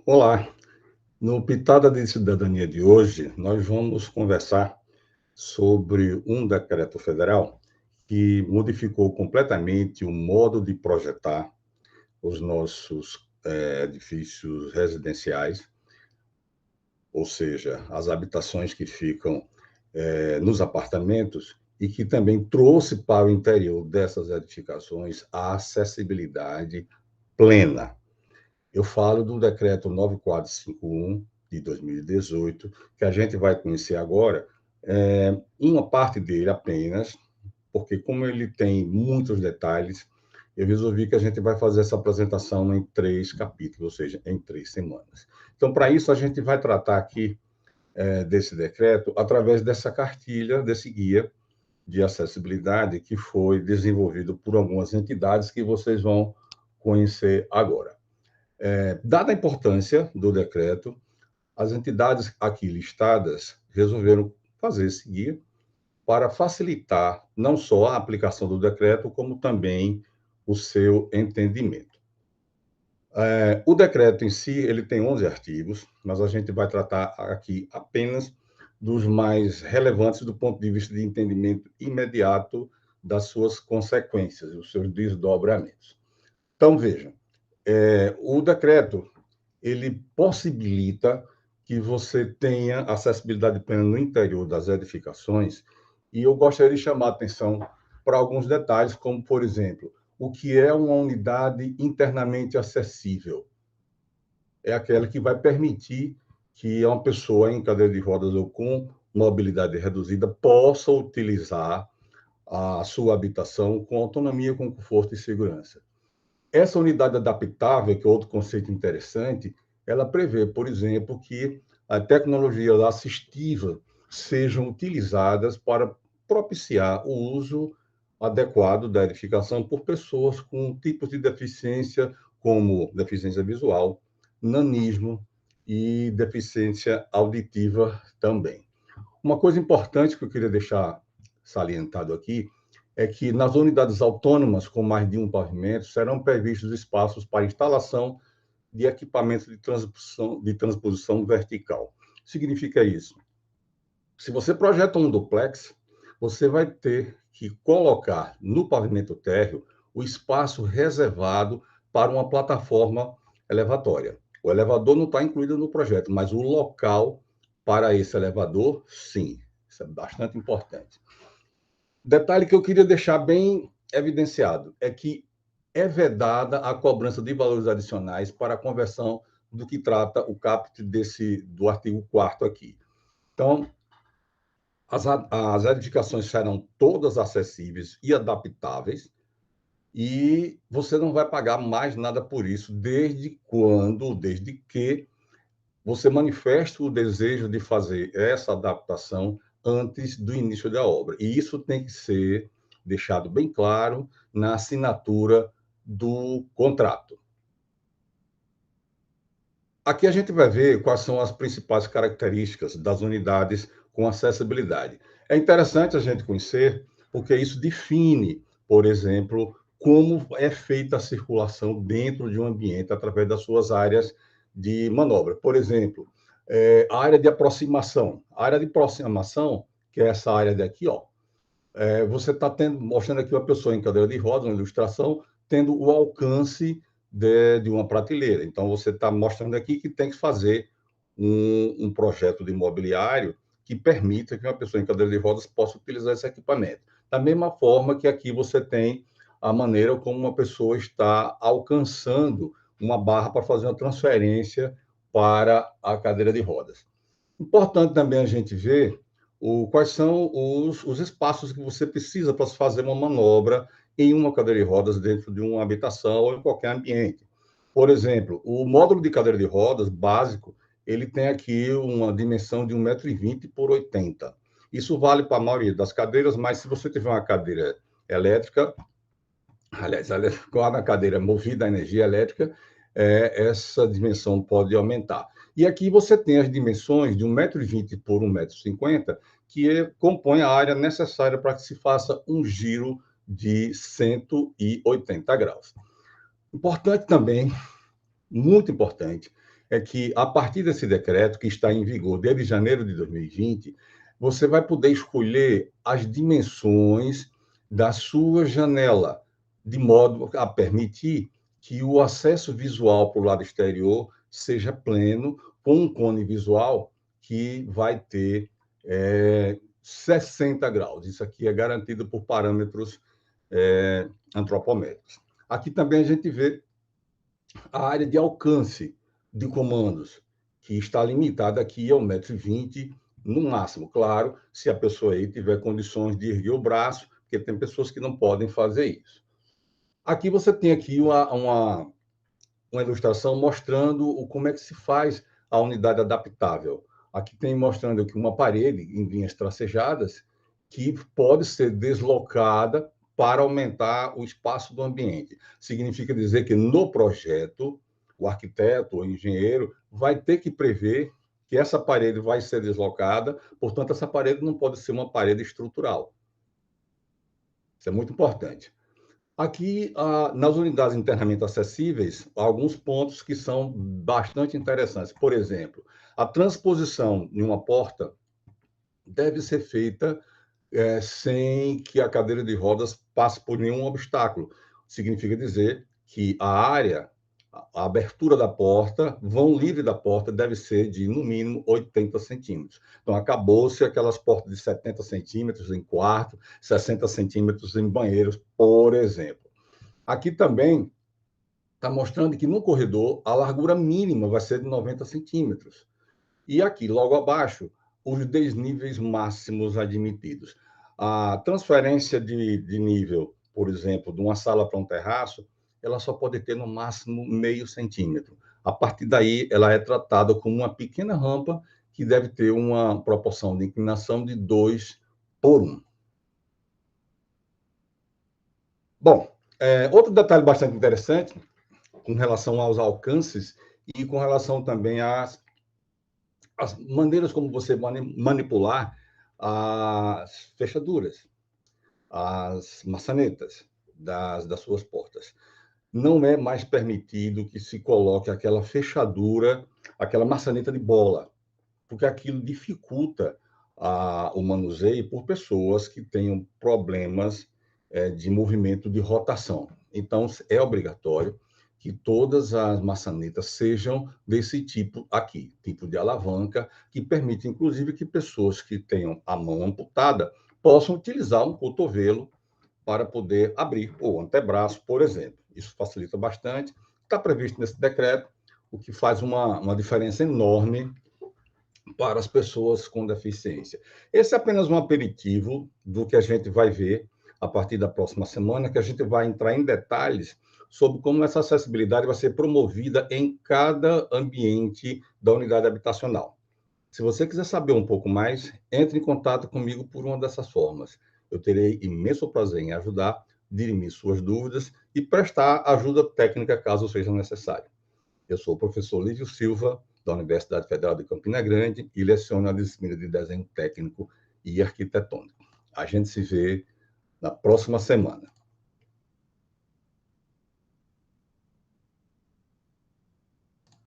Olá, no Pitada de Cidadania de hoje, nós vamos conversar sobre um decreto federal que modificou completamente o modo de projetar os nossos edifícios residenciais, ou seja, as habitações que ficam nos apartamentos, e que também trouxe para o interior dessas edificações a acessibilidade plena. Eu falo do decreto 9451 de 2018, que a gente vai conhecer agora, uma parte dele apenas, porque como ele tem muitos detalhes, eu resolvi que a gente vai fazer essa apresentação em 3 capítulos, ou seja, em 3 semanas. Então, para isso, a gente vai tratar aqui desse decreto através dessa cartilha, desse guia de acessibilidade que foi desenvolvido por algumas entidades que vocês vão conhecer agora. Dada a importância do decreto, as entidades aqui listadas resolveram fazer esse guia para facilitar não só a aplicação do decreto, como também o seu entendimento. O decreto em si, ele tem 11 artigos, mas a gente vai tratar aqui apenas dos mais relevantes do ponto de vista de entendimento imediato das suas consequências, os seus desdobramentos. Então, vejam, o decreto ele possibilita que você tenha acessibilidade plena no interior das edificações, e eu gostaria de chamar a atenção para alguns detalhes, como, por exemplo, o que é uma unidade internamente acessível? É aquela que vai permitir que uma pessoa em cadeira de rodas ou com mobilidade reduzida possa utilizar a sua habitação com autonomia, com conforto e segurança. Essa unidade adaptável, que é outro conceito interessante, ela prevê, por exemplo, que as tecnologias assistivas sejam utilizadas para propiciar o uso adequado da edificação por pessoas com tipos de deficiência, como deficiência visual, nanismo e deficiência auditiva também. Uma coisa importante que eu queria deixar salientado aqui é que nas unidades autônomas com mais de um pavimento serão previstos espaços para instalação de equipamentos de transposição vertical. Significa isso? Se você projeta um duplex, você vai ter que colocar no pavimento térreo o espaço reservado para uma plataforma elevatória. O elevador não está incluído no projeto, mas o local para esse elevador, sim. Isso é bastante importante. Detalhe que eu queria deixar bem evidenciado é que é vedada a cobrança de valores adicionais para a conversão do que trata o caput do artigo 4º aqui. Então, as edificações serão todas acessíveis e adaptáveis, e você não vai pagar mais nada por isso, desde que você manifeste o desejo de fazer essa adaptação antes do início da obra. E isso tem que ser deixado bem claro na assinatura do contrato. Aqui a gente vai ver quais são as principais características das unidades com acessibilidade. É interessante a gente conhecer, porque isso define, por exemplo, como é feita a circulação dentro de um ambiente através das suas áreas de manobra. Por exemplo, a área de aproximação. A área de aproximação, que é essa área daqui, ó, você está mostrando aqui uma pessoa em cadeira de rodas, uma ilustração, tendo o alcance de uma prateleira. Então, você está mostrando aqui que tem que fazer um projeto de imobiliário que permita que uma pessoa em cadeira de rodas possa utilizar esse equipamento. Da mesma forma que aqui você tem a maneira como uma pessoa está alcançando uma barra para fazer uma transferência para a cadeira de rodas. Importante também a gente ver quais são os espaços que você precisa para fazer uma manobra em uma cadeira de rodas dentro de uma habitação ou em qualquer ambiente. Por exemplo, o módulo de cadeira de rodas básico, ele tem aqui uma dimensão de 1,20 m por 80 m. Isso vale para a maioria das cadeiras, mas se você tiver uma cadeira elétrica, aliás, com a cadeira movida a energia elétrica, essa dimensão pode aumentar. E aqui você tem as dimensões de 1,20 m por 1,50 m, que compõe a área necessária para que se faça um giro de 180 graus. Importante também, muito importante, é que, a partir desse decreto, que está em vigor desde janeiro de 2020, você vai poder escolher as dimensões da sua janela, de modo a permitir que o acesso visual para o lado exterior seja pleno, com um cone visual que vai ter 60 graus. Isso aqui é garantido por parâmetros antropométricos. Aqui também a gente vê a área de alcance de comandos, que está limitada aqui ao 1,20 m no máximo. Claro, se a pessoa aí tiver condições de erguer o braço, porque tem pessoas que não podem fazer isso. Aqui você tem aqui uma ilustração mostrando como é que se faz a unidade adaptável. Aqui tem mostrando aqui uma parede em linhas tracejadas que pode ser deslocada para aumentar o espaço do ambiente. Significa dizer que no projeto, o arquiteto ou engenheiro vai ter que prever que essa parede vai ser deslocada, portanto, essa parede não pode ser uma parede estrutural. Isso é muito importante. Aqui, nas unidades internamente acessíveis, há alguns pontos que são bastante interessantes. Por exemplo, a transposição em uma porta deve ser feita sem que a cadeira de rodas passe por nenhum obstáculo. Significa dizer que a área, a abertura da porta, vão livre da porta, deve ser de, no mínimo, 80 centímetros. Então, acabou-se aquelas portas de 70 centímetros em quarto, 60 centímetros em banheiros, por exemplo. Aqui também está mostrando que no corredor a largura mínima vai ser de 90 centímetros. E aqui, logo abaixo, os desníveis máximos admitidos. A transferência de nível, por exemplo, de uma sala para um terraço, ela só pode ter no máximo 0,5 centímetro. A partir daí, ela é tratada como uma pequena rampa que deve ter uma proporção de inclinação de 2:1. Bom, outro detalhe bastante interessante, com relação aos alcances e com relação também às maneiras como você manipular as fechaduras, as maçanetas das suas portas. Não é mais permitido que se coloque aquela fechadura, aquela maçaneta de bola, porque aquilo dificulta o manuseio por pessoas que tenham problemas de movimento de rotação. Então, é obrigatório que todas as maçanetas sejam desse tipo aqui, tipo de alavanca, que permite, inclusive, que pessoas que tenham a mão amputada possam utilizar um cotovelo para poder abrir o antebraço, por exemplo. Isso facilita bastante. Está previsto nesse decreto, o que faz uma diferença enorme para as pessoas com deficiência. Esse é apenas um aperitivo do que a gente vai ver a partir da próxima semana, que a gente vai entrar em detalhes sobre como essa acessibilidade vai ser promovida em cada ambiente da unidade habitacional. Se você quiser saber um pouco mais, entre em contato comigo por uma dessas formas. Eu terei imenso prazer em ajudar, dirimir suas dúvidas e prestar ajuda técnica caso seja necessário. Eu sou o professor Lívio Silva, da Universidade Federal de Campina Grande, e leciono a disciplina de desenho técnico e arquitetônico. A gente se vê na próxima semana.